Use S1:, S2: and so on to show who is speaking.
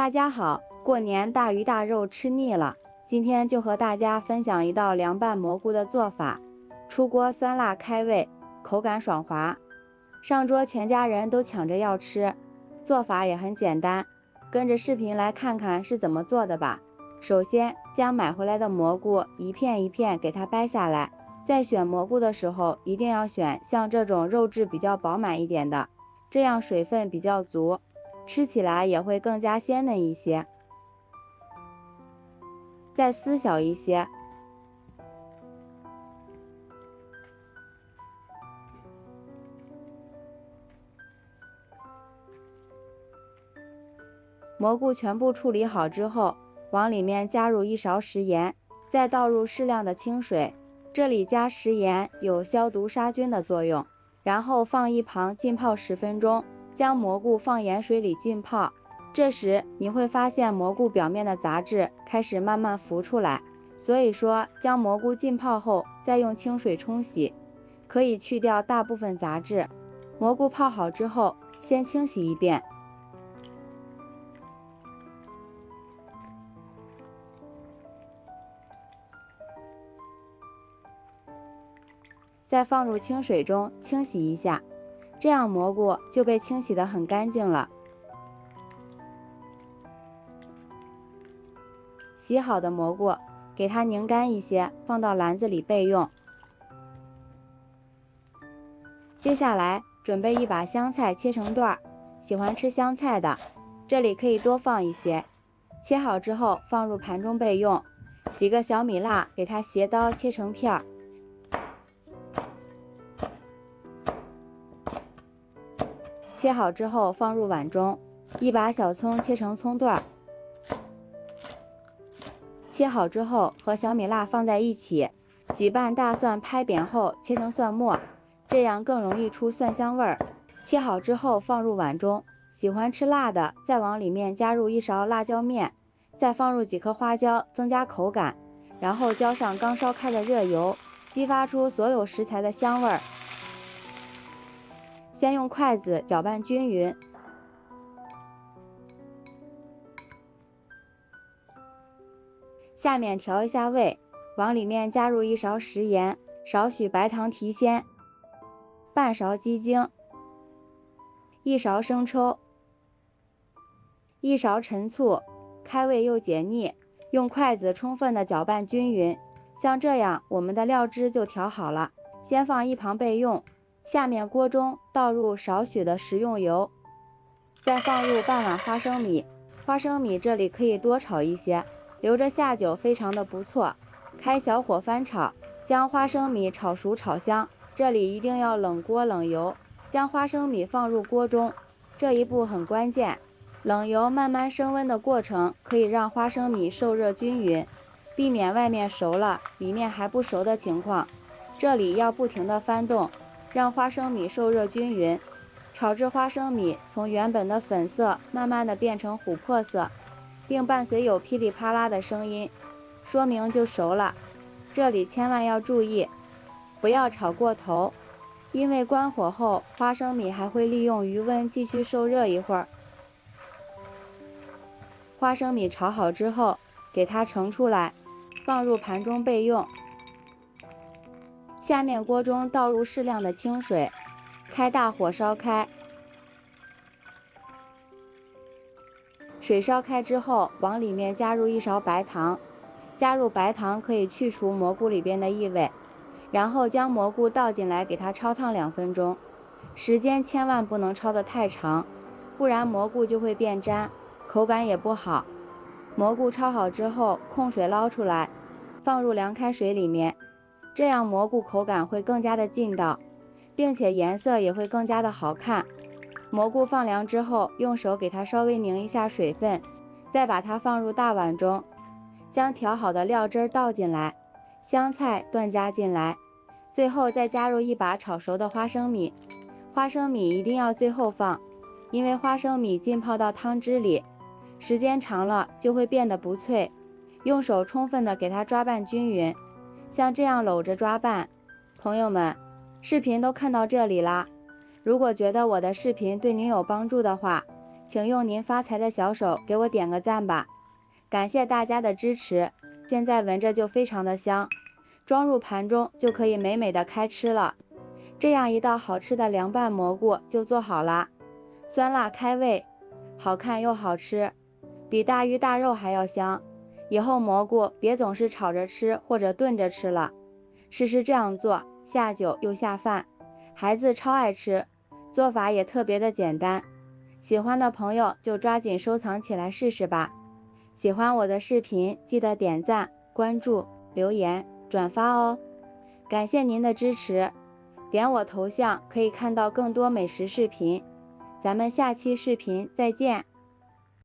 S1: 大家好，过年大鱼大肉吃腻了，今天就和大家分享一道凉拌蘑菇的做法，出锅酸辣开胃，口感爽滑。上桌全家人都抢着要吃，做法也很简单，跟着视频来看看是怎么做的吧。首先将买回来的蘑菇一片一片给它掰下来，在选蘑菇的时候一定要选像这种肉质比较饱满一点的，这样水分比较足，吃起来也会更加鲜嫩一些。再丝小一些，蘑菇全部处理好之后，往里面加入1勺食盐，再倒入适量的清水，这里加食盐有消毒杀菌的作用。然后放一旁浸泡10分钟，将蘑菇放盐水里浸泡。这时你会发现蘑菇表面的杂质开始慢慢浮出来，所以说将蘑菇浸泡后再用清水冲洗，可以去掉大部分杂质。蘑菇泡好之后，先清洗一遍，再放入清水中清洗一下，这样蘑菇就被清洗得很干净了。洗好的蘑菇给它拧干一些，放到篮子里备用。接下来准备一把香菜切成段，喜欢吃香菜的，这里可以多放一些。切好之后放入盘中备用。几个小米辣给它斜刀切成片，切好之后放入碗中。一把小葱切成葱段，切好之后和小米辣放在一起。几瓣大蒜拍扁后切成蒜末，这样更容易出蒜香味儿。切好之后放入碗中，喜欢吃辣的再往里面加入1勺辣椒面，再放入几颗花椒增加口感，然后浇上刚烧开的热油，激发出所有食材的香味儿。先用筷子搅拌均匀，下面调一下味，往里面加入1勺食盐，少许白糖提鲜，半勺鸡精，1勺生抽，1勺陈醋，开胃又解腻。用筷子充分的搅拌均匀，像这样我们的料汁就调好了，先放一旁备用。下面锅中倒入少许的食用油，再放入半碗花生米，花生米这里可以多炒一些，留着下酒非常的不错。开小火翻炒，将花生米炒熟炒香，这里一定要冷锅冷油，将花生米放入锅中，这一步很关键。冷油慢慢升温的过程可以让花生米受热均匀，避免外面熟了里面还不熟的情况。这里要不停的翻动，让花生米受热均匀，炒至花生米从原本的粉色慢慢的变成琥珀色，并伴随有噼里啪啦的声音，说明就熟了。这里千万要注意，不要炒过头，因为关火后花生米还会利用余温继续受热一会儿。花生米炒好之后，给它盛出来，放入盘中备用。下面锅中倒入适量的清水，开大火烧开。水烧开之后，往里面加入1勺白糖，加入白糖可以去除蘑菇里边的异味。然后将蘑菇倒进来，给它焯烫2分钟，时间千万不能焯得太长，不然蘑菇就会变粘，口感也不好。蘑菇焯好之后，控水捞出来，放入凉开水里面，这样蘑菇口感会更加的劲道，并且颜色也会更加的好看。蘑菇放凉之后，用手给它稍微拧一下水分，再把它放入大碗中，将调好的料汁倒进来，香菜断加进来，最后再加入一把炒熟的花生米。花生米一定要最后放，因为花生米浸泡到汤汁里，时间长了就会变得不脆。用手充分的给它抓拌均匀，像这样搂着抓拌。朋友们，视频都看到这里啦，如果觉得我的视频对您有帮助的话，请用您发财的小手给我点个赞吧。感谢大家的支持，现在闻着就非常的香，装入盘中就可以美美的开吃了。这样一道好吃的凉拌蘑菇就做好了，酸辣开胃，好看又好吃，比大鱼大肉还要香。以后蘑菇别总是炒着吃或者炖着吃了，试试这样做，下酒又下饭，孩子超爱吃，做法也特别的简单。喜欢的朋友就抓紧收藏起来试试吧。喜欢我的视频，记得点赞、关注、留言、转发哦。感谢您的支持，点我头像可以看到更多美食视频。咱们下期视频再见。